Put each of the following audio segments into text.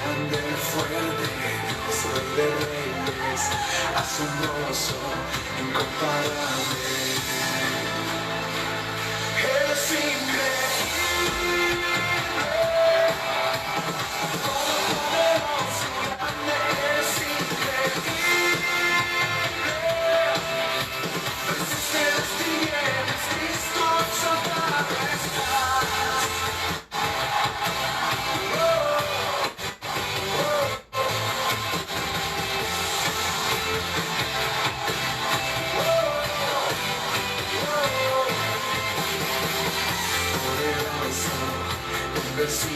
grande, fuerte, Dios, rey de reyes, asombroso, incomparable. Eres increíble, todopoderoso, grande, eres increíble. Resiste las tinieblas, Cristo exaltado estás. Poderoso, invencible.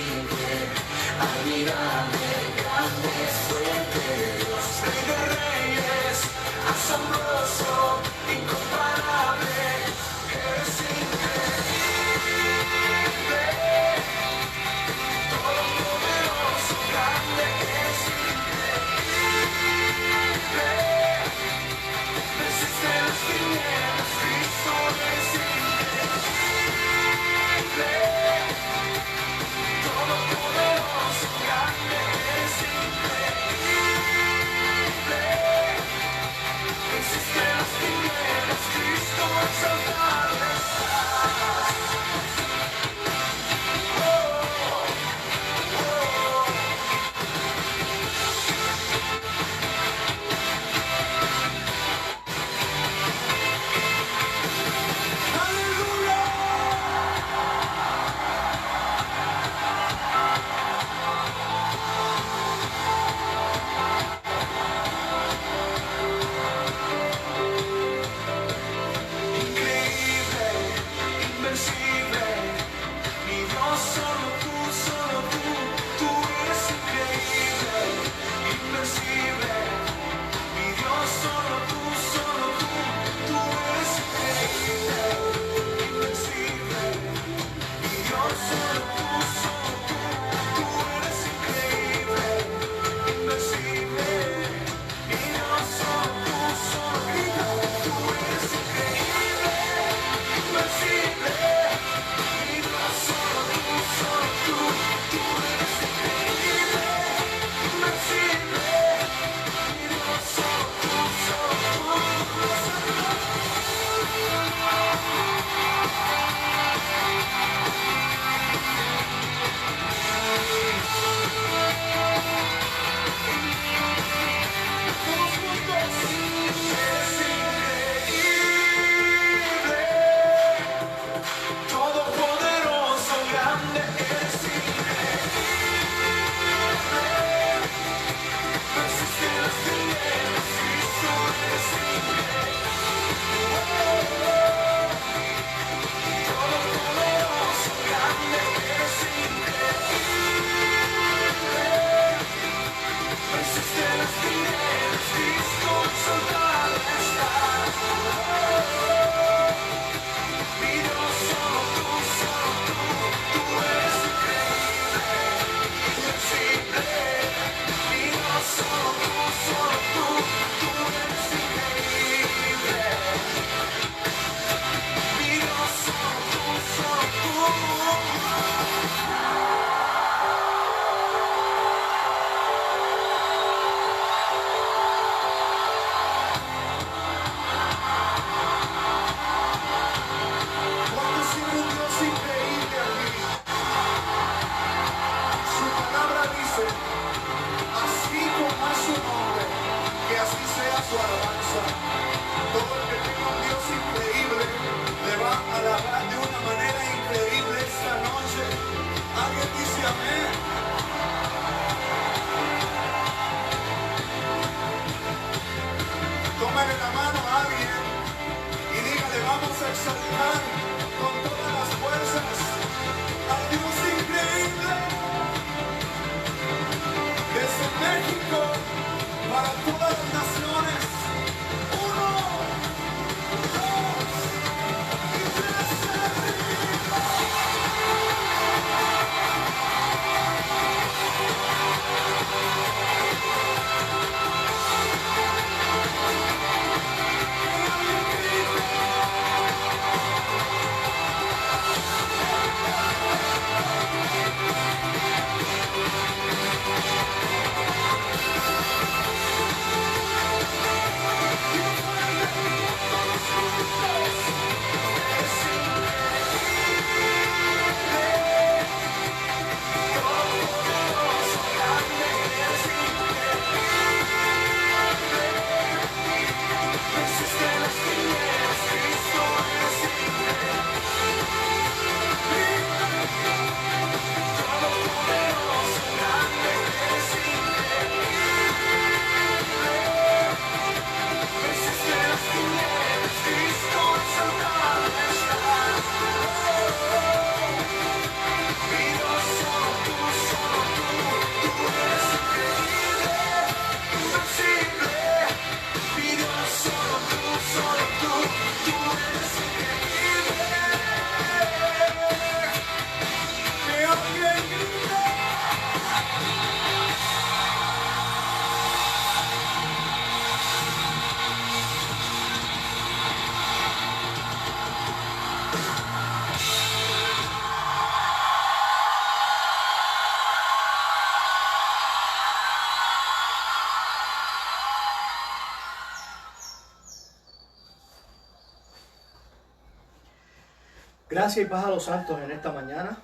Gracia y paz a los santos en esta mañana.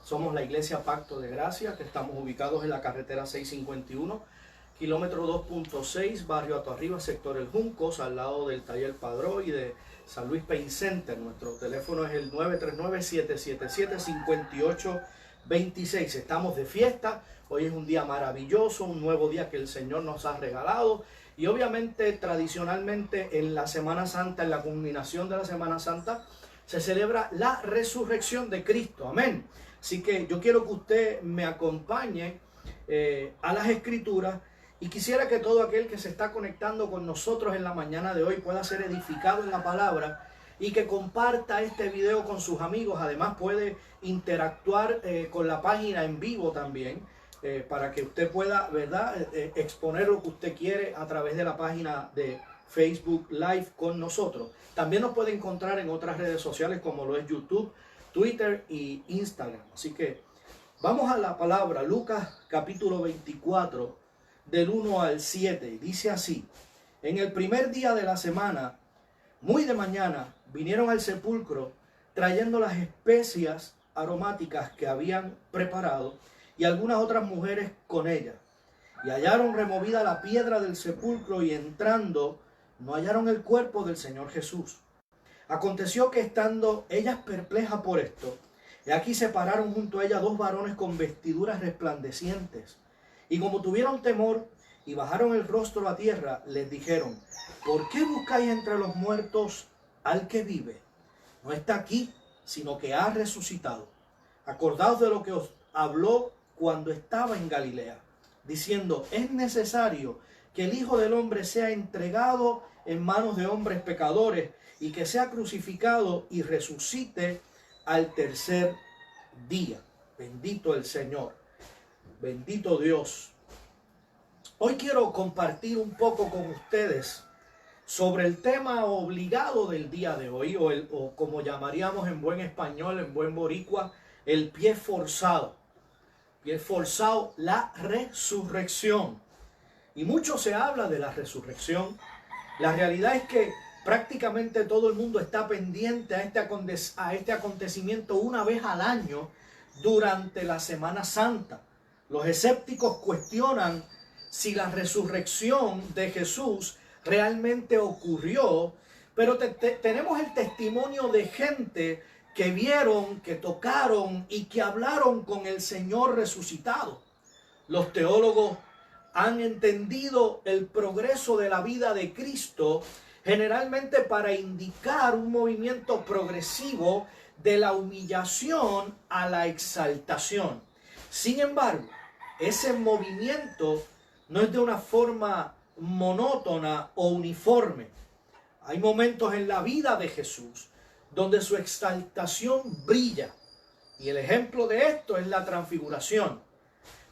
Somos la Iglesia Pacto de Gracia, que estamos ubicados en la carretera 651, kilómetro 2.6, barrio Atoarriba, sector El Juncos, al lado del taller Padró y de San Luis Pain Center. Nuestro teléfono es el 939-777-5826. Estamos de fiesta. Hoy es un día maravilloso, un nuevo día que el Señor nos ha regalado. Y obviamente, tradicionalmente, en la Semana Santa, en la culminación de la Semana Santa, se celebra la resurrección de Cristo. Amén. Así que yo quiero que usted me acompañe a las Escrituras y quisiera que todo aquel que se está conectando con nosotros en la mañana de hoy pueda ser edificado en la palabra y que comparta este video con sus amigos. Además puede interactuar con la página en vivo también para que usted pueda, ¿verdad?, exponer lo que usted quiere a través de la página de Facebook Live con nosotros. También nos puede encontrar en otras redes sociales como lo es YouTube, Twitter y Instagram. Así que vamos a la palabra. Lucas capítulo 24 del 1 al 7. Dice así: en el primer día de la semana, muy de mañana, vinieron al sepulcro trayendo las especias aromáticas que habían preparado y algunas otras mujeres con ellas. Y hallaron removida la piedra del sepulcro y entrando no hallaron el cuerpo del Señor Jesús. Aconteció que estando ellas perplejas por esto, y aquí se pararon junto a ella dos varones con vestiduras resplandecientes. Y como tuvieron temor y bajaron el rostro a tierra, les dijeron: ¿por qué buscáis entre los muertos al que vive? No está aquí, sino que ha resucitado. Acordaos de lo que os habló cuando estaba en Galilea, diciendo: es necesario que el Hijo del Hombre sea entregado en manos de hombres pecadores y que sea crucificado y resucite al tercer día. Bendito el Señor, bendito Dios. Hoy quiero compartir un poco con ustedes sobre el tema obligado del día de hoy, o como llamaríamos en buen español, en buen boricua, el pie forzado. Pie forzado, la resurrección. Y mucho se habla de la resurrección. La realidad es que prácticamente todo el mundo está pendiente a este acontecimiento una vez al año durante la Semana Santa. Los escépticos cuestionan si la resurrección de Jesús realmente ocurrió, pero tenemos el testimonio de gente que vieron, que tocaron y que hablaron con el Señor resucitado. Los teólogos han entendido el progreso de la vida de Cristo generalmente para indicar un movimiento progresivo de la humillación a la exaltación. Sin embargo, ese movimiento no es de una forma monótona o uniforme. Hay momentos en la vida de Jesús donde su exaltación brilla, y el ejemplo de esto es la transfiguración.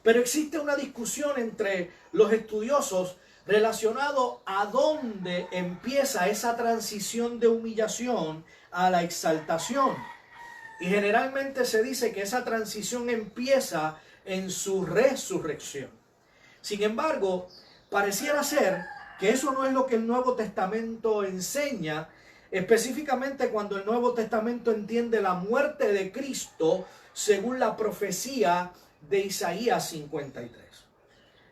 Pero existe una discusión entre los estudiosos relacionado a dónde empieza esa transición de humillación a la exaltación. Y generalmente se dice que esa transición empieza en su resurrección. Sin embargo, pareciera ser que eso no es lo que el Nuevo Testamento enseña, específicamente cuando el Nuevo Testamento entiende la muerte de Cristo según la profecía de Isaías 53.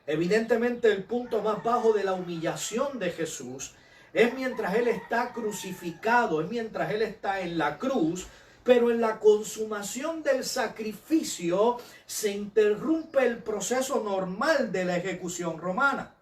Evidentemente el punto más bajo de la humillación de Jesús es mientras Él está crucificado, es mientras Él está en la cruz, pero en la consumación del sacrificio se interrumpe el proceso normal de la ejecución romana.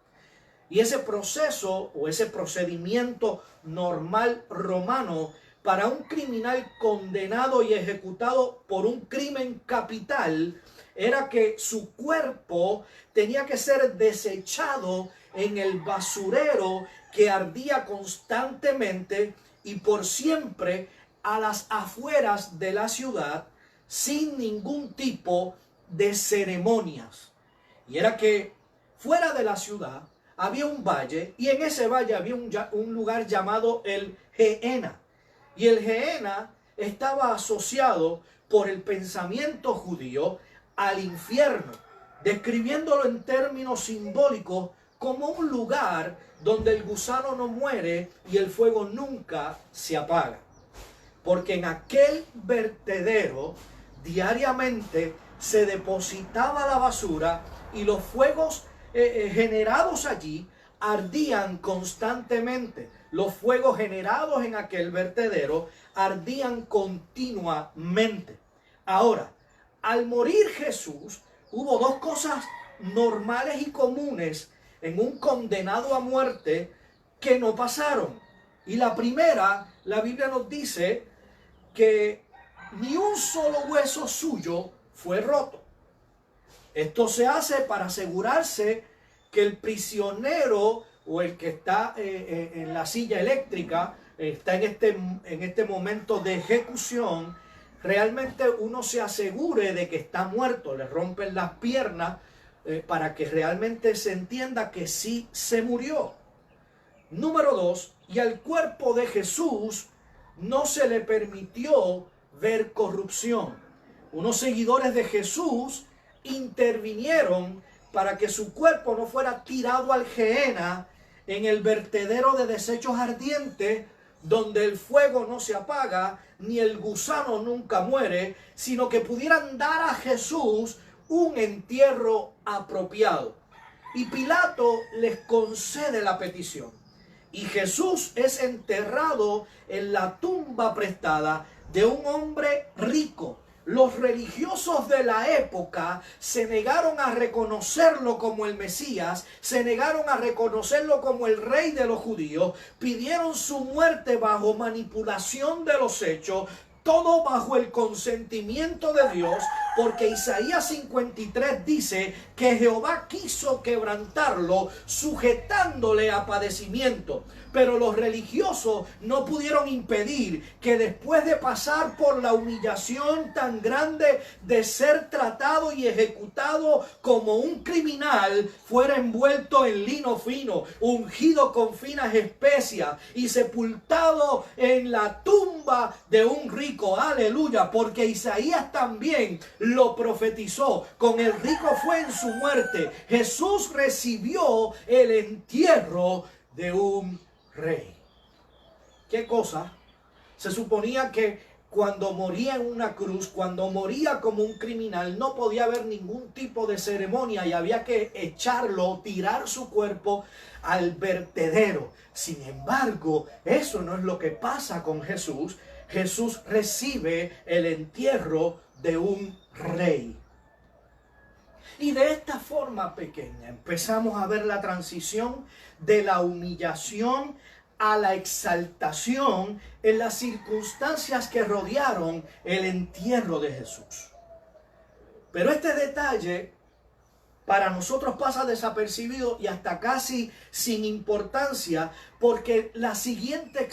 Y ese proceso o ese procedimiento normal romano para un criminal condenado y ejecutado por un crimen capital era que su cuerpo tenía que ser desechado en el basurero que ardía constantemente y por siempre a las afueras de la ciudad sin ningún tipo de ceremonias. Y era que fuera de la ciudad había un valle y en ese valle había un lugar llamado el Gehenna. Y el Gehenna estaba asociado por el pensamiento judío al infierno, describiéndolo en términos simbólicos como un lugar donde el gusano no muere y el fuego nunca se apaga. porque en aquel vertedero diariamente se depositaba la basura y los fuegos generados allí ardían constantemente. Los fuegos generados en aquel vertedero ardían continuamente. Ahora, al morir Jesús, hubo dos cosas normales y comunes en un condenado a muerte que no pasaron. Y la primera, la Biblia nos dice que ni un solo hueso suyo fue roto. Esto se hace para asegurarse que el prisionero o el que está en la silla eléctrica, está en este momento de ejecución, realmente uno se asegure de que está muerto, le rompen las piernas para que realmente se entienda que sí se murió. Número 2, y al cuerpo de Jesús no se le permitió ver corrupción. Unos seguidores de Jesús intervinieron para que su cuerpo no fuera tirado al Gehenna, en el vertedero de desechos ardientes, donde el fuego no se apaga, ni el gusano nunca muere, sino que pudieran dar a Jesús un entierro apropiado. Y Pilato les concede la petición. Y Jesús es enterrado en la tumba prestada de un hombre rico. Los religiosos de la época se negaron a reconocerlo como el Mesías, se negaron a reconocerlo como el rey de los judíos, pidieron su muerte bajo manipulación de los hechos, todo bajo el consentimiento de Dios, porque Isaías 53 dice que Jehová quiso quebrantarlo, sujetándole a padecimiento. Pero los religiosos no pudieron impedir que después de pasar por la humillación tan grande de ser tratado y ejecutado como un criminal, fuera envuelto en lino fino, ungido con finas especias y sepultado en la tumba de un rico. Aleluya, porque Isaías también lo profetizó. Con el rico fue en su muerte. Jesús recibió el entierro de un rey. ¿Qué cosa? Se suponía que cuando moría en una cruz, cuando moría como un criminal, no podía haber ningún tipo de ceremonia y había que echarlo, tirar su cuerpo al vertedero. Sin embargo, eso no es lo que pasa con Jesús. Jesús recibe el entierro de un rey. Y de esta forma pequeña empezamos a ver la transición de la humillación a la exaltación en las circunstancias que rodearon el entierro de Jesús. Pero este detalle para nosotros pasa desapercibido y hasta casi sin importancia, porque la siguiente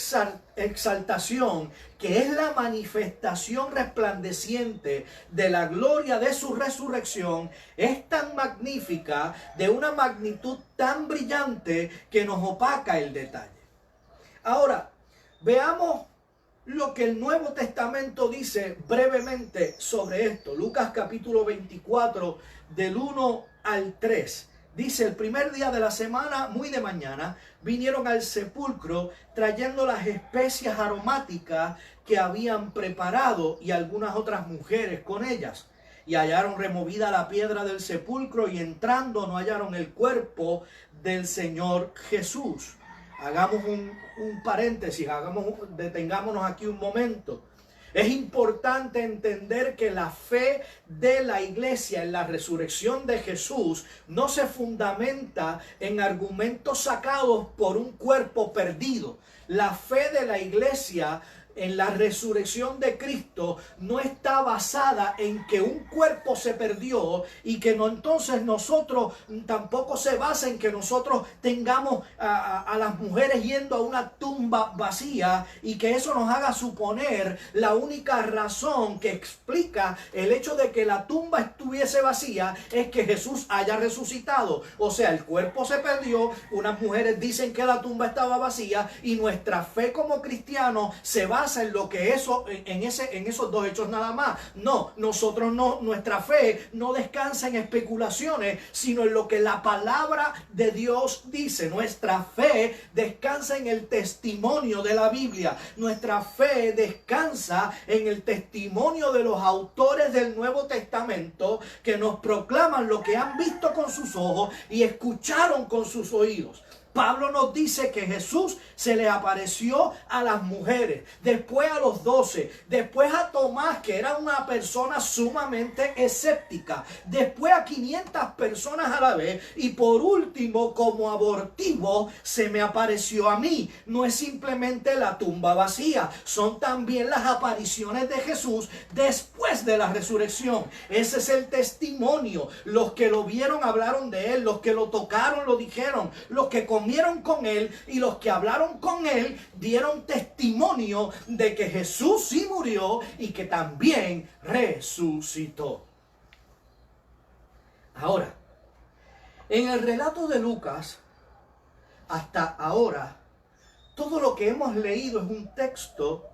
exaltación, que es la manifestación resplandeciente de la gloria de su resurrección, es tan magnífica, de una magnitud tan brillante, que nos opaca el detalle. Ahora, veamos lo que el Nuevo Testamento dice brevemente sobre esto. Lucas capítulo 24, del 1 al 3. Dice: el primer día de la semana, muy de mañana, vinieron al sepulcro trayendo las especias aromáticas que habían preparado y algunas otras mujeres con ellas. Y hallaron removida la piedra del sepulcro, y entrando no hallaron el cuerpo del Señor Jesús. Hagamos un paréntesis, detengámonos aquí un momento. Es importante entender que la fe de la iglesia en la resurrección de Jesús no se fundamenta en argumentos sacados por un cuerpo perdido. La fe de la iglesia en la resurrección de Cristo no está basada en que un cuerpo se perdió y que no, entonces nosotros tampoco se basa en que nosotros tengamos a las mujeres yendo a una tumba vacía y que eso nos haga suponer la única razón que explica el hecho de que la tumba estuviese vacía es que Jesús haya resucitado. O sea, el cuerpo se perdió, unas mujeres dicen que la tumba estaba vacía y nuestra fe como cristianos se basa basa en lo que en esos dos hechos nada más. No, nuestra fe no descansa en especulaciones, sino en lo que la palabra de Dios dice. Nuestra fe descansa en el testimonio de la Biblia. Nuestra fe descansa en el testimonio de los autores del Nuevo Testamento que nos proclaman lo que han visto con sus ojos y escucharon con sus oídos. Pablo nos dice que Jesús se le apareció a las mujeres, después a los 12, después a Tomás, que era una persona sumamente escéptica, después a 500 personas a la vez y por último, como abortivo, se me apareció a mí. No es simplemente la tumba vacía, son también las apariciones de Jesús después de la resurrección. Ese es el testimonio. Los que lo vieron hablaron de él, los que lo tocaron lo dijeron, los que comieron con él y los que hablaron con él dieron testimonio de que Jesús sí murió y que también resucitó. Ahora, en el relato de Lucas, hasta ahora, todo lo que hemos leído es un texto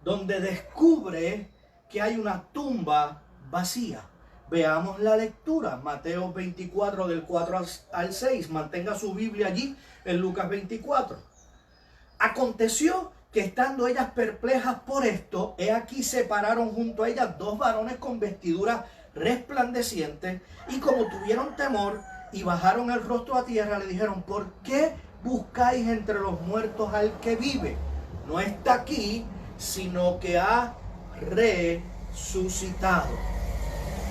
donde descubre que hay una tumba vacía. Veamos la lectura, Mateo 24 del 4 al 6, mantenga su Biblia allí en Lucas 24. Aconteció que estando ellas perplejas por esto, he aquí se pararon junto a ellas dos varones con vestiduras resplandecientes y como tuvieron temor y bajaron el rostro a tierra, le dijeron, ¿por qué buscáis entre los muertos al que vive? No está aquí, sino que ha resucitado.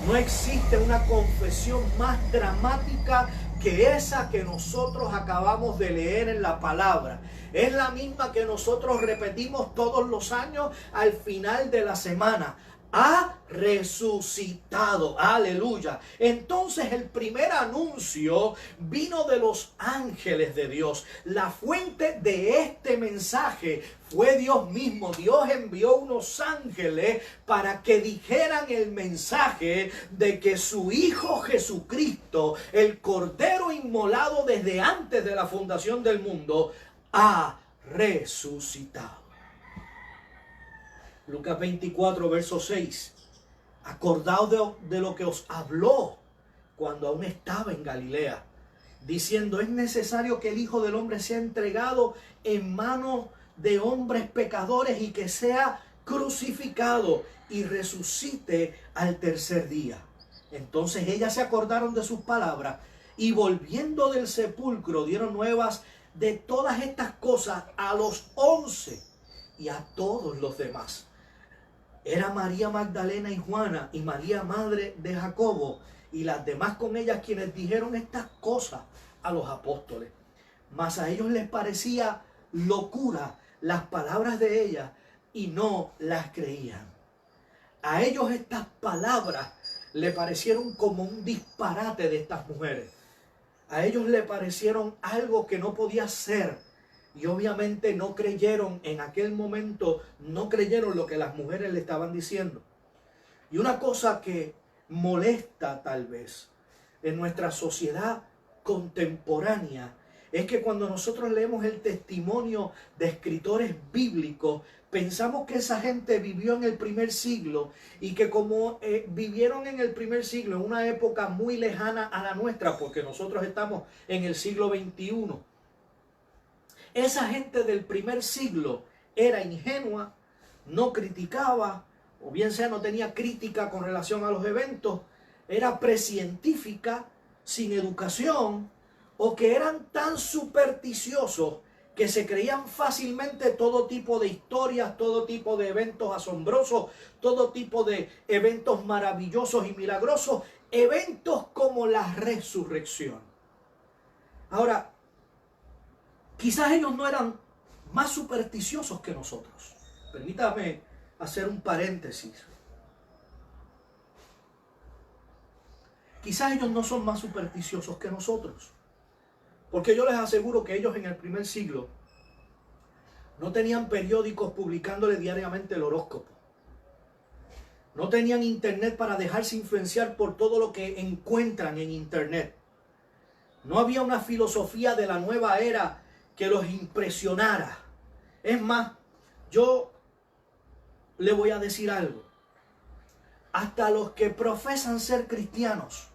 No existe una confesión más dramática que esa que nosotros acabamos de leer en la palabra. Es la misma que nosotros repetimos todos los años al final de la semana. Ha resucitado, aleluya. Entonces el primer anuncio vino de los ángeles de Dios. La fuente de este mensaje fue Dios mismo. Dios envió unos ángeles para que dijeran el mensaje de que su Hijo Jesucristo, el Cordero inmolado desde antes de la fundación del mundo, ha resucitado. Lucas 24, verso 6. Acordaos de lo que os habló cuando aún estaba en Galilea, diciendo, es necesario que el Hijo del Hombre sea entregado en manos de hombres pecadores y que sea crucificado y resucite al tercer día. Entonces ellas se acordaron de sus palabras y volviendo del sepulcro dieron nuevas de todas estas cosas a los 11 y a todos los demás. Era María Magdalena y Juana y María madre de Jacobo y las demás con ellas quienes dijeron estas cosas a los apóstoles. Mas a ellos les parecía locura las palabras de ellas y no las creían. A ellos estas palabras le parecieron como un disparate de estas mujeres. A ellos le parecieron algo que no podía ser. Y obviamente no creyeron en aquel momento, no creyeron lo que las mujeres le estaban diciendo. Y una cosa que molesta tal vez en nuestra sociedad contemporánea es que cuando nosotros leemos el testimonio de escritores bíblicos, pensamos que esa gente vivió en el primer siglo y que como vivieron en el primer siglo, en una época muy lejana a la nuestra, porque nosotros estamos en el siglo XXI, esa gente del primer siglo era ingenua, no criticaba, o bien sea no tenía crítica con relación a los eventos, era precientífica, sin educación, o que eran tan supersticiosos que se creían fácilmente todo tipo de historias, todo tipo de eventos asombrosos, todo tipo de eventos maravillosos y milagrosos, eventos como la resurrección. Ahora, quizás ellos no eran más supersticiosos que nosotros. Permítame hacer un paréntesis. Quizás ellos no son más supersticiosos que nosotros. Porque yo les aseguro que ellos en el primer siglo no tenían periódicos publicándole diariamente el horóscopo. No tenían internet para dejarse influenciar por todo lo que encuentran en internet. No había una filosofía de la nueva era que los impresionara. Es más, yo le voy a decir algo. Hasta los que profesan ser cristianos,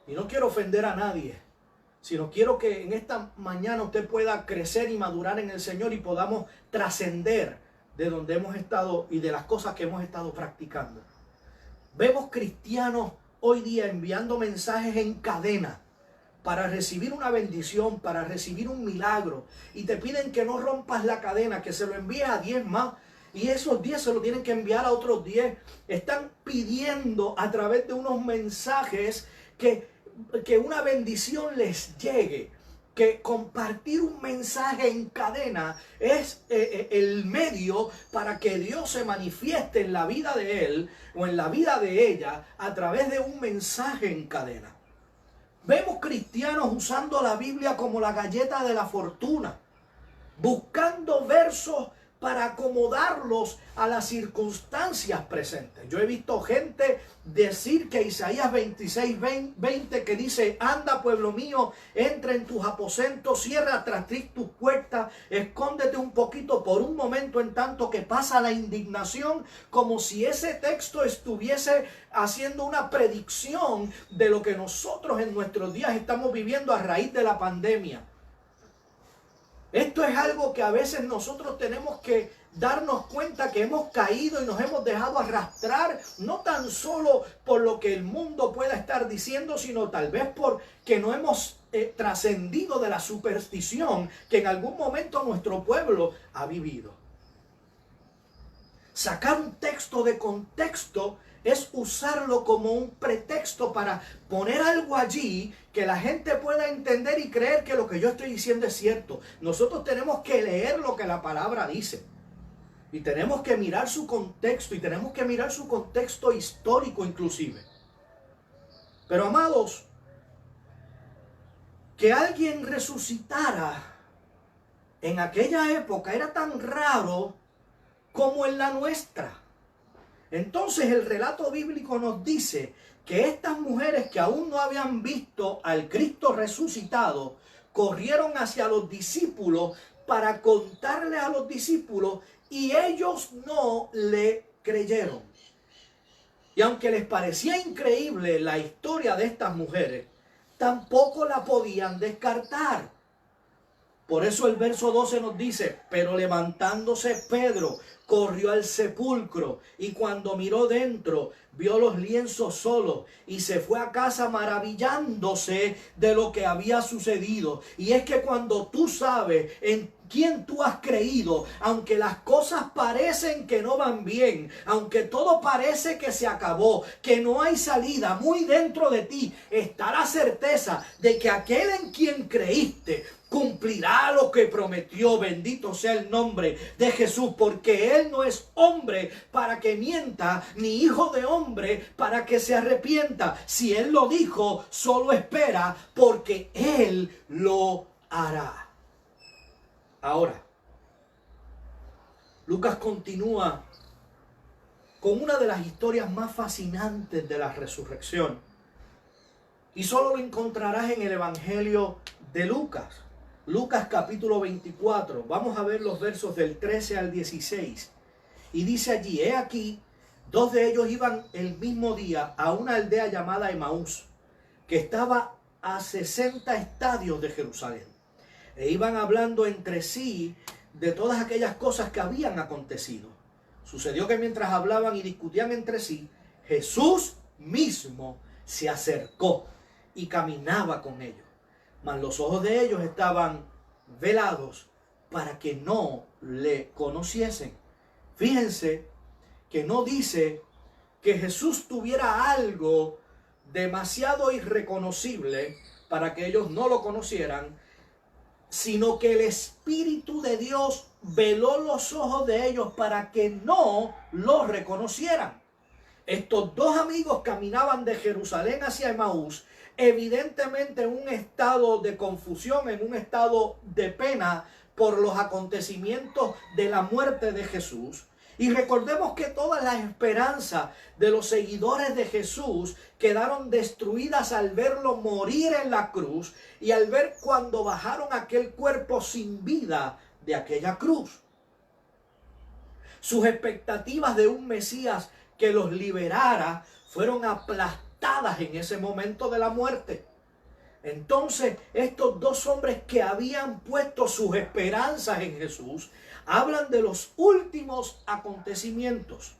y no quiero ofender a nadie, sino quiero que en esta mañana usted pueda crecer y madurar en el Señor y podamos trascender de donde hemos estado y de las cosas que hemos estado practicando. Vemos cristianos hoy día enviando mensajes en cadena para recibir una bendición, para recibir un milagro, y te piden que no rompas la cadena, que se lo envíes a 10 más, y esos 10 se lo tienen que enviar a otros 10. Están pidiendo a través de unos mensajes que una bendición les llegue, que compartir un mensaje en cadena es el medio para que Dios se manifieste en la vida de él o en la vida de ella a través de un mensaje en cadena. Vemos cristianos usando la Biblia como la galleta de la fortuna, buscando versos para acomodarlos a las circunstancias presentes. Yo he visto gente decir que Isaías 26:20, que dice: anda, pueblo mío, entra en tus aposentos, cierra tras ti tus puertas, escóndete un poquito por un momento en tanto que pasa la indignación, como si ese texto estuviese haciendo una predicción de lo que nosotros en nuestros días estamos viviendo a raíz de la pandemia. Esto es algo que a veces nosotros tenemos que darnos cuenta que hemos caído y nos hemos dejado arrastrar, no tan solo por lo que el mundo pueda estar diciendo, sino tal vez porque no hemos trascendido de la superstición que en algún momento nuestro pueblo ha vivido. Sacar un texto de contexto es usarlo como un pretexto para poner algo allí que la gente pueda entender y creer que lo que yo estoy diciendo es cierto. Nosotros tenemos que leer lo que la palabra dice. Y tenemos que mirar su contexto, y tenemos que mirar su contexto histórico inclusive. Pero amados, que alguien resucitara en aquella época era tan raro como en la nuestra. Entonces el relato bíblico nos dice que estas mujeres que aún no habían visto al Cristo resucitado, corrieron hacia los discípulos para contarle a los discípulos, y ellos no le creyeron. Y aunque les parecía increíble la historia de estas mujeres, tampoco la podían descartar. Por eso el verso 12 nos dice: pero levantándose Pedro, corrió al sepulcro, y cuando miró dentro, vio los lienzos solos, y se fue a casa maravillándose de lo que había sucedido. Y es que cuando tú sabes en quién tú has creído, aunque las cosas parecen que no van bien, aunque todo parece que se acabó, que no hay salida, muy dentro de ti está la certeza de que aquel en quien creíste cumplirá lo que prometió. Bendito sea el nombre de Jesús, porque Él no es hombre para que mienta, ni hijo de hombre para que se arrepienta. Si Él lo dijo, solo espera, porque Él lo hará. Ahora, Lucas continúa con una de las historias más fascinantes de la resurrección, y solo lo encontrarás en el Evangelio de Lucas. Lucas capítulo 24, vamos a ver los versos del 13 al 16. Y dice allí: he aquí, dos de ellos iban el mismo día a una aldea llamada Emaús, que estaba a 60 estadios de Jerusalén. E iban hablando entre sí de todas aquellas cosas que habían acontecido. Sucedió que mientras hablaban y discutían entre sí, Jesús mismo se acercó y caminaba con ellos. Mas los ojos de ellos estaban velados para que no le conociesen. Fíjense que no dice que Jesús tuviera algo demasiado irreconocible para que ellos no lo conocieran, sino que el Espíritu de Dios veló los ojos de ellos para que no lo reconocieran. Estos dos amigos caminaban de Jerusalén hacia Emaús, evidentemente en un estado de confusión, en un estado de pena por los acontecimientos de la muerte de Jesús. Y recordemos que todas las esperanzas de los seguidores de Jesús quedaron destruidas al verlo morir en la cruz y al ver cuando bajaron aquel cuerpo sin vida de aquella cruz. Sus expectativas de un Mesías que los liberara fueron aplastadas en ese momento de la muerte. Entonces, estos dos hombres que habían puesto sus esperanzas en Jesús, hablan de los últimos acontecimientos.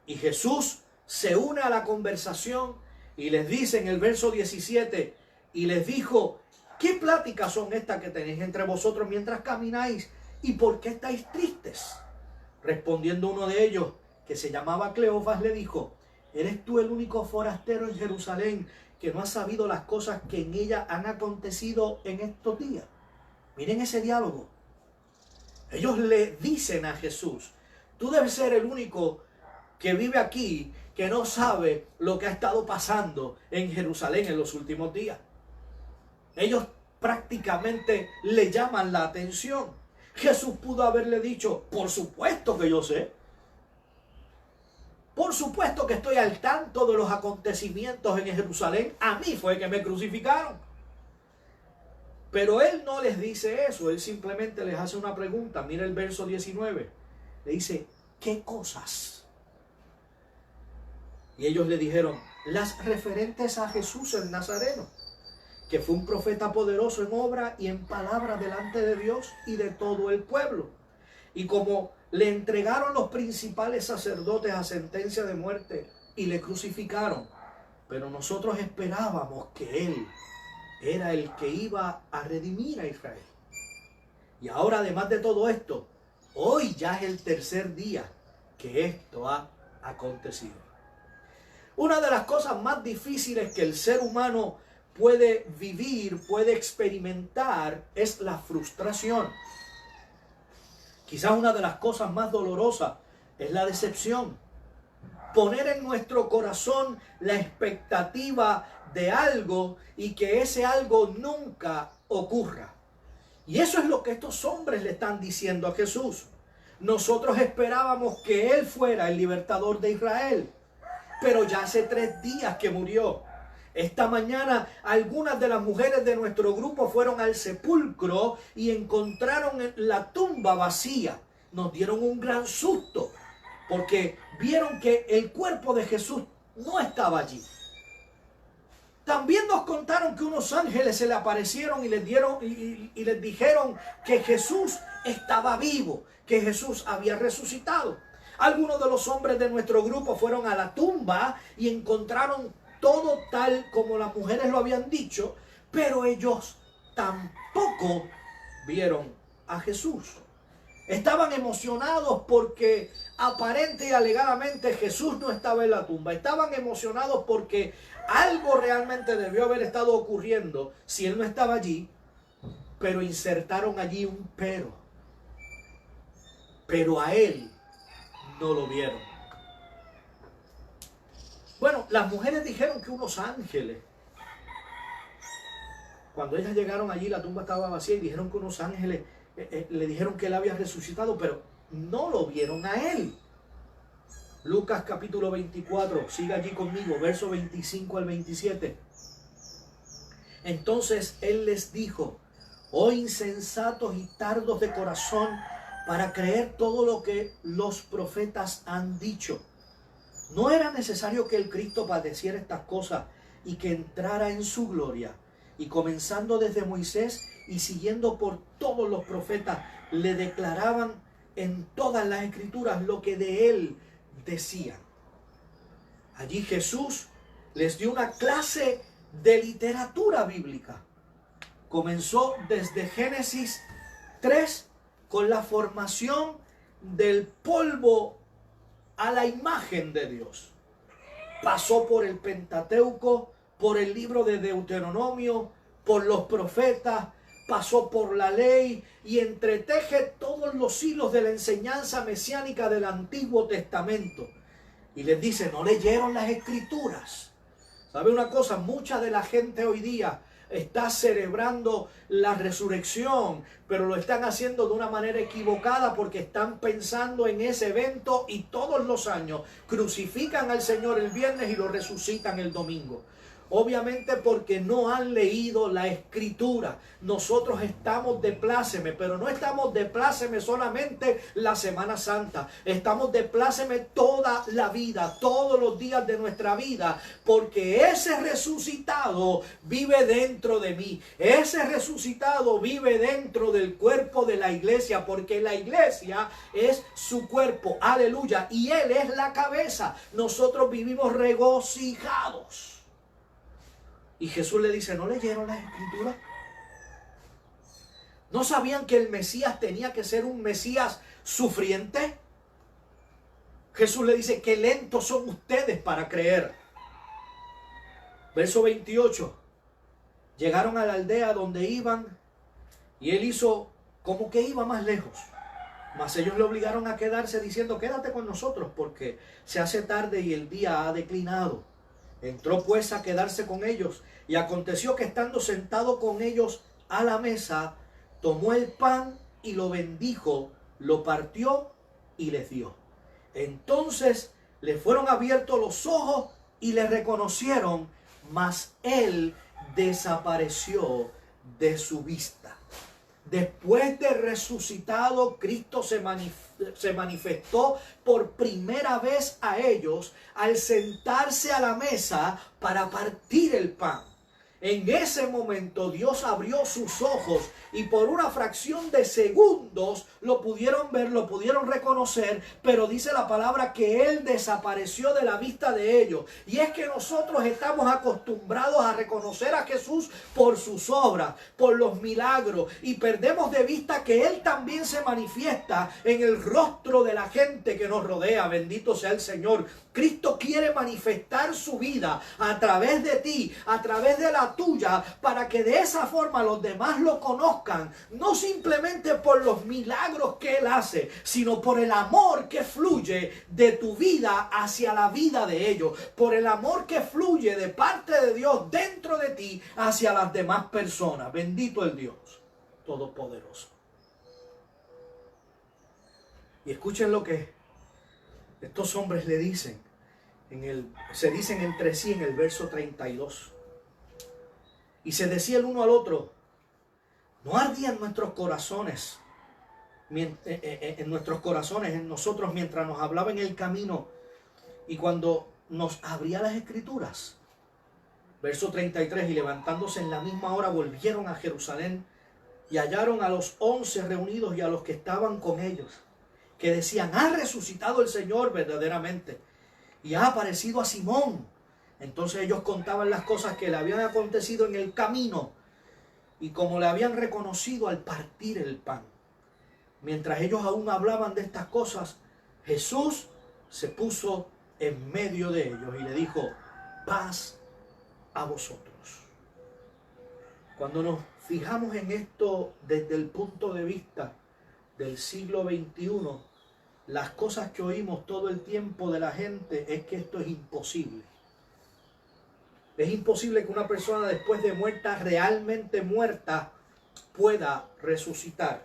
Y Jesús se une a la conversación y les dice en el verso 17, y les dijo: ¿qué pláticas son estas que tenéis entre vosotros mientras camináis? ¿Y por qué estáis tristes? Respondiendo uno de ellos, que se llamaba Cleofas, le dijo: ¿eres tú el único forastero en Jerusalén que no ha sabido las cosas que en ella han acontecido en estos días? Miren ese diálogo. Ellos le dicen a Jesús: tú debes ser el único que vive aquí que no sabe lo que ha estado pasando en Jerusalén en los últimos días. Ellos prácticamente le llaman la atención. Jesús pudo haberle dicho: por supuesto que yo sé. Por supuesto que estoy al tanto de los acontecimientos en Jerusalén. A mí fue que me crucificaron. Pero él no les dice eso. Él simplemente les hace una pregunta. Mira el verso 19. Le dice: ¿qué cosas? Y ellos le dijeron: las referentes a Jesús el Nazareno, que fue un profeta poderoso en obra y en palabra delante de Dios y de todo el pueblo. Y como le entregaron los principales sacerdotes a sentencia de muerte y le crucificaron, pero nosotros esperábamos que él era el que iba a redimir a Israel. Y ahora, además de todo esto, hoy ya es el tercer día que esto ha acontecido. Una de las cosas más difíciles que el ser humano puede vivir, puede experimentar, es la frustración. Quizás una de las cosas más dolorosas es la decepción. Poner en nuestro corazón la expectativa de algo y que ese algo nunca ocurra. Y eso es lo que estos hombres le están diciendo a Jesús. Nosotros esperábamos que Él fuera el libertador de Israel, pero ya hace 3 días que murió. Esta mañana algunas de las mujeres de nuestro grupo fueron al sepulcro y encontraron la tumba vacía. Nos dieron un gran susto porque vieron que el cuerpo de Jesús no estaba allí. También nos contaron que unos ángeles se le aparecieron y les dijeron que Jesús estaba vivo, que Jesús había resucitado. Algunos de los hombres de nuestro grupo fueron a la tumba y encontraron todo tal como las mujeres lo habían dicho, pero ellos tampoco vieron a Jesús. Estaban emocionados porque aparente y alegadamente Jesús no estaba en la tumba. Estaban emocionados porque algo realmente debió haber estado ocurriendo si Él no estaba allí, pero insertaron allí un pero. Pero a Él no lo vieron. Bueno, las mujeres dijeron que unos ángeles, cuando ellas llegaron allí, la tumba estaba vacía y dijeron que unos ángeles le dijeron que Él había resucitado, pero no lo vieron a Él. Lucas capítulo 24, siga allí conmigo, verso 25 al 27. Entonces Él les dijo: oh insensatos y tardos de corazón, para creer todo lo que los profetas han dicho. ¿No era necesario que el Cristo padeciera estas cosas y que entrara en su gloria? Y comenzando desde Moisés y siguiendo por todos los profetas, le declaraban en todas las escrituras lo que de Él decían. Allí Jesús les dio una clase de literatura bíblica. Comenzó desde Génesis 3 con la formación del polvo a la imagen de Dios. Pasó por el Pentateuco, por el libro de Deuteronomio, por los profetas, pasó por la ley y entreteje todos los hilos de la enseñanza mesiánica del Antiguo Testamento. Y les dice: ¿no leyeron las Escrituras? ¿Sabe una cosa? Mucha de la gente hoy día está celebrando la resurrección, pero lo están haciendo de una manera equivocada porque están pensando en ese evento y todos los años crucifican al Señor el viernes y lo resucitan el domingo. Obviamente porque no han leído la escritura. Nosotros estamos de pláceme, pero no estamos de pláceme solamente la Semana Santa. Estamos de pláceme toda la vida, todos los días de nuestra vida, porque ese resucitado vive dentro de mí. Ese resucitado vive dentro del cuerpo de la iglesia, porque la iglesia es su cuerpo. Aleluya. Y Él es la cabeza. Nosotros vivimos regocijados. Y Jesús le dice, ¿no leyeron las escrituras? ¿No sabían que el Mesías tenía que ser un Mesías sufriente? Jesús le dice, qué lentos son ustedes para creer. Verso 28. Llegaron a la aldea donde iban y él hizo como que iba más lejos. Mas ellos le obligaron a quedarse diciendo, quédate con nosotros porque se hace tarde y el día ha declinado. Entró pues a quedarse con ellos, y aconteció que estando sentado con ellos a la mesa, tomó el pan y lo bendijo, lo partió y les dio. Entonces le fueron abiertos los ojos y le reconocieron, mas él desapareció de su vista. Después de resucitado, Cristo se manifestó por primera vez a ellos al sentarse a la mesa para partir el pan. En ese momento Dios abrió sus ojos y por una fracción de segundos lo pudieron ver, lo pudieron reconocer, pero dice la palabra que Él desapareció de la vista de ellos. Y es que nosotros estamos acostumbrados a reconocer a Jesús por sus obras, por los milagros, y perdemos de vista que Él también se manifiesta en el rostro de la gente que nos rodea. Bendito sea el Señor. Cristo quiere manifestar su vida a través de ti, a través de la tuya, para que de esa forma los demás lo conozcan, no simplemente por los milagros que Él hace, sino por el amor que fluye de tu vida hacia la vida de ellos, por el amor que fluye de parte de Dios dentro de ti hacia las demás personas. Bendito el Dios Todopoderoso. Y escuchen lo que estos hombres le dicen. Se dicen entre sí en el verso 32. Y se decía el uno al otro, ¿no ardían nuestros corazones? En nuestros corazones, en nosotros, mientras nos hablaba en el camino y cuando nos abría las escrituras. Verso 33, y levantándose en la misma hora volvieron a Jerusalén y hallaron a los 11 reunidos y a los que estaban con ellos, que decían, ha resucitado el Señor verdaderamente y ha aparecido a Simón. Entonces ellos contaban las cosas que le habían acontecido en el camino y como le habían reconocido al partir el pan. Mientras ellos aún hablaban de estas cosas, Jesús se puso en medio de ellos y le dijo, paz a vosotros. Cuando nos fijamos en esto desde el punto de vista del siglo XXI, las cosas que oímos todo el tiempo de la gente es que esto es imposible. Es imposible que una persona después de muerta, realmente muerta, pueda resucitar.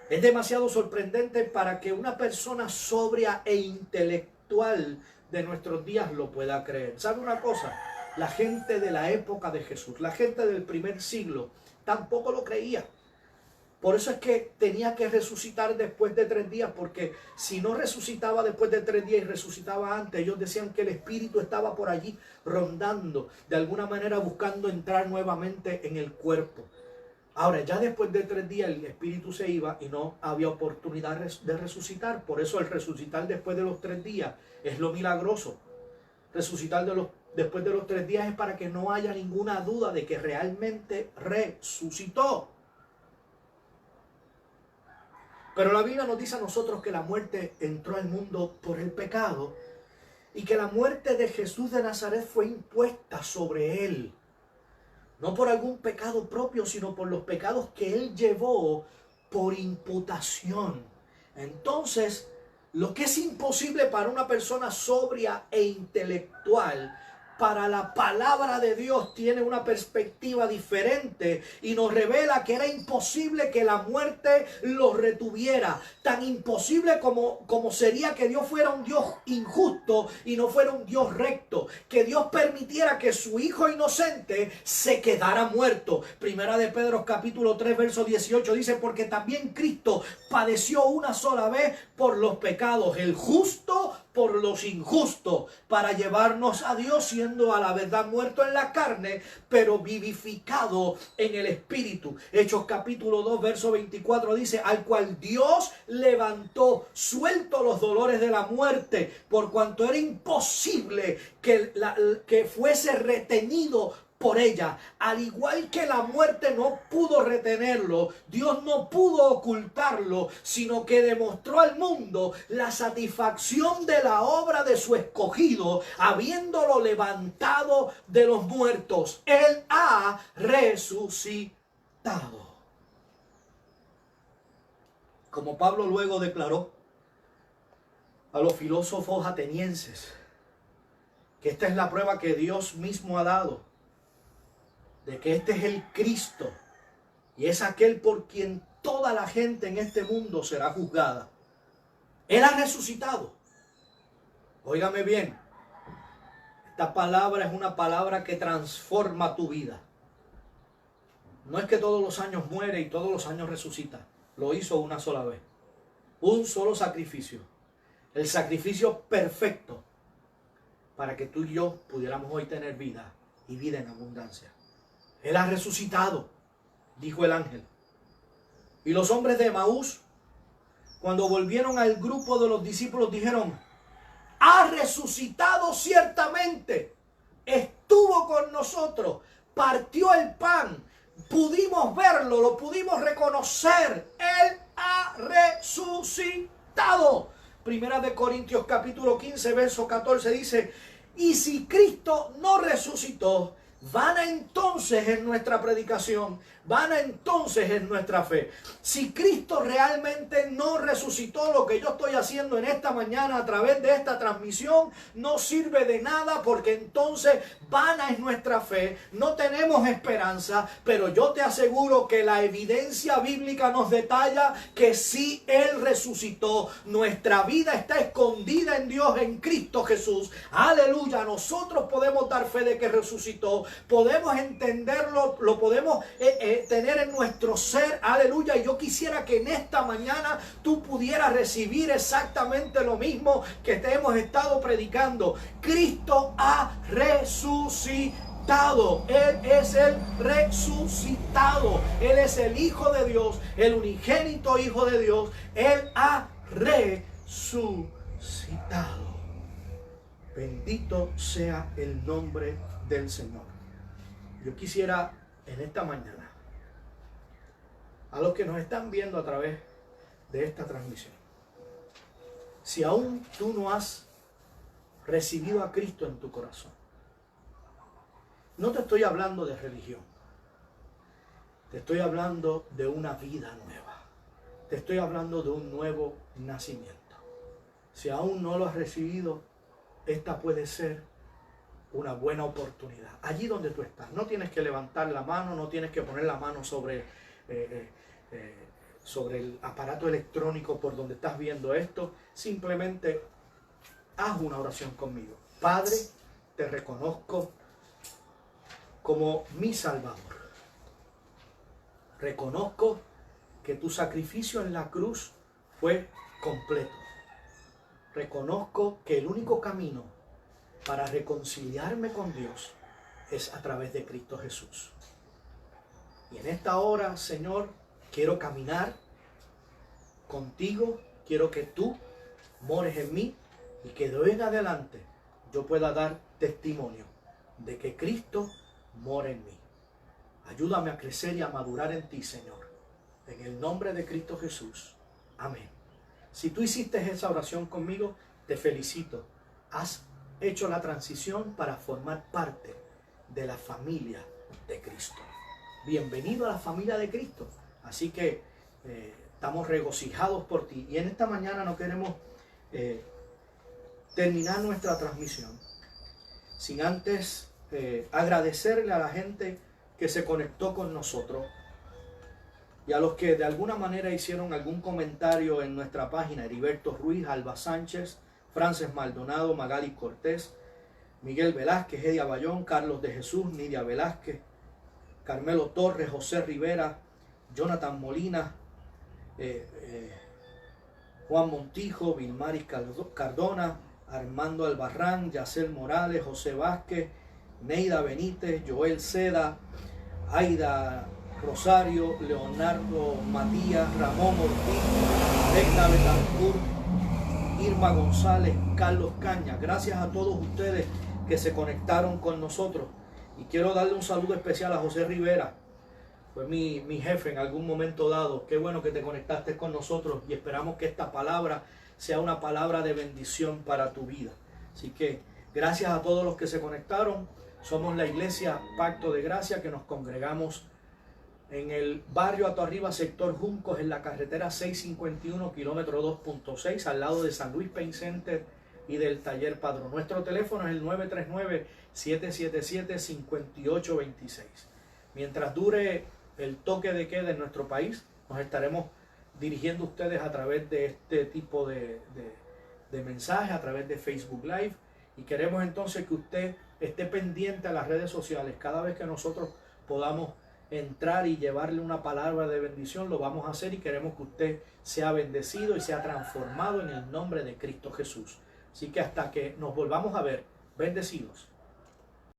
Es demasiado sorprendente para que una persona sobria e intelectual de nuestros días lo pueda creer. ¿Sabe una cosa? La gente de la época de Jesús, la gente del primer siglo, tampoco lo creía. Por eso es que tenía que resucitar después de 3 días, porque si no resucitaba después de 3 días y resucitaba antes, ellos decían que el espíritu estaba por allí rondando, de alguna manera buscando entrar nuevamente en el cuerpo. Ahora, ya después de 3 días el espíritu se iba y no había oportunidad de resucitar. Por eso el resucitar después de los 3 días es lo milagroso. Resucitar después de los 3 días es para que no haya ninguna duda de que realmente resucitó. Pero la Biblia nos dice a nosotros que la muerte entró al mundo por el pecado y que la muerte de Jesús de Nazaret fue impuesta sobre él. No por algún pecado propio, sino por los pecados que él llevó por imputación. Entonces, lo que es imposible para una persona sobria e intelectual, para la palabra de Dios tiene una perspectiva diferente y nos revela que era imposible que la muerte los retuviera. Tan imposible como sería que Dios fuera un Dios injusto y no fuera un Dios recto. Que Dios permitiera que su hijo inocente se quedara muerto. Primera de Pedro capítulo 3 verso 18 dice: porque también Cristo padeció una sola vez por los pecados, el justo por los injustos, para llevarnos a Dios, siendo a la verdad muerto en la carne, pero vivificado en el Espíritu. Hechos capítulo 2 verso 24 dice: al cual Dios levantó, suelto los dolores de la muerte, por cuanto era imposible que fuese retenido por ella. Al igual que la muerte no pudo retenerlo, Dios no pudo ocultarlo, sino que demostró al mundo la satisfacción de la obra de su escogido, habiéndolo levantado de los muertos. Él ha resucitado. Como Pablo luego declaró a los filósofos atenienses, que esta es la prueba que Dios mismo ha dado de que este es el Cristo y es aquel por quien toda la gente en este mundo será juzgada. Él ha resucitado. Óigame bien, esta palabra es una palabra que transforma tu vida. No es que todos los años muere y todos los años resucita. Lo hizo una sola vez. Un solo sacrificio. El sacrificio perfecto para que tú y yo pudiéramos hoy tener vida y vida en abundancia. Él ha resucitado, dijo el ángel. Y los hombres de Emaús, cuando volvieron al grupo de los discípulos, dijeron: ha resucitado ciertamente, estuvo con nosotros, partió el pan, pudimos verlo, lo pudimos reconocer. Él ha resucitado. Primera de Corintios capítulo 15 verso 14 dice: y si Cristo no resucitó, vana entonces es nuestra predicación, vana entonces es nuestra fe. Si Cristo realmente no resucitó, lo que yo estoy haciendo en esta mañana a través de esta transmisión no sirve de nada, porque entonces vana es nuestra fe, no tenemos esperanza. Pero yo te aseguro que la evidencia bíblica nos detalla que sí, Él resucitó. Nuestra vida está escondida en Dios, en Cristo Jesús. Aleluya. Nosotros podemos dar fe de que resucitó, podemos entenderlo, lo podemos tener en nuestro ser. Aleluya. Y yo quisiera que en esta mañana tú pudieras recibir exactamente lo mismo que te hemos estado predicando. Cristo ha resucitado. Él es el resucitado. Él es el Hijo de Dios, el unigénito Hijo de Dios. Él ha resucitado. Bendito sea el nombre del Señor. Yo quisiera en esta mañana, a los que nos están viendo a través de esta transmisión, si aún tú no has recibido a Cristo en tu corazón, no te estoy hablando de religión, te estoy hablando de una vida nueva, te estoy hablando de un nuevo nacimiento. Si aún no lo has recibido, esta puede ser una buena oportunidad. Allí donde tú estás, no tienes que levantar la mano, no tienes que poner la mano sobre el aparato electrónico por donde estás viendo esto. Simplemente haz una oración conmigo. Padre, te reconozco como mi Salvador. Reconozco que tu sacrificio en la cruz fue completo. Reconozco que el único camino para reconciliarme con Dios es a través de Cristo Jesús. Y en esta hora, Señor, quiero caminar contigo, quiero que tú mores en mí y que de hoy en adelante yo pueda dar testimonio de que Cristo mora en mí. Ayúdame a crecer y a madurar en ti, Señor. En el nombre de Cristo Jesús. Amén. Si tú hiciste esa oración conmigo, te felicito. Has hecho la transición para formar parte de la familia de Cristo. Bienvenido a la familia de Cristo. Así que estamos regocijados por ti. Y en esta mañana no queremos terminar nuestra transmisión sin antes agradecerle a la gente que se conectó con nosotros y a los que de alguna manera hicieron algún comentario en nuestra página: Heriberto Ruiz, Alba Sánchez, Frances Maldonado, Magali Cortés, Miguel Velázquez, Edia Bayón, Carlos de Jesús, Nidia Velázquez, Carmelo Torres, José Rivera, Jonathan Molina, Juan Montijo, Vilmaris Cardona, Armando Albarrán, Yacel Morales, José Vázquez, Neida Benítez, Joel Seda, Aida Rosario, Leonardo Matías, Ramón Ortiz, Vecna Betancourt, Irma González, Carlos Caña. Gracias a todos ustedes que se conectaron con nosotros. Y quiero darle un saludo especial a José Rivera. Fue mi jefe en algún momento dado. Qué bueno que te conectaste con nosotros y esperamos que esta palabra sea una palabra de bendición para tu vida. Así que gracias a todos los que se conectaron. Somos la iglesia Pacto de Gracia, que nos congregamos en el barrio Atoarriba, sector Juncos, en la carretera 651, kilómetro 2.6, al lado de San Luis Pain Center y del Taller Padrón. Nuestro teléfono es el 939-777-5826. Mientras dure el toque de queda en nuestro país, nos estaremos dirigiendo a ustedes a través de este tipo de mensajes, a través de Facebook Live, y queremos entonces que usted esté pendiente a las redes sociales. Cada vez que nosotros podamos entrar y llevarle una palabra de bendición, lo vamos a hacer, y queremos que usted sea bendecido y sea transformado en el nombre de Cristo Jesús. Así que hasta que nos volvamos a ver, bendecidos.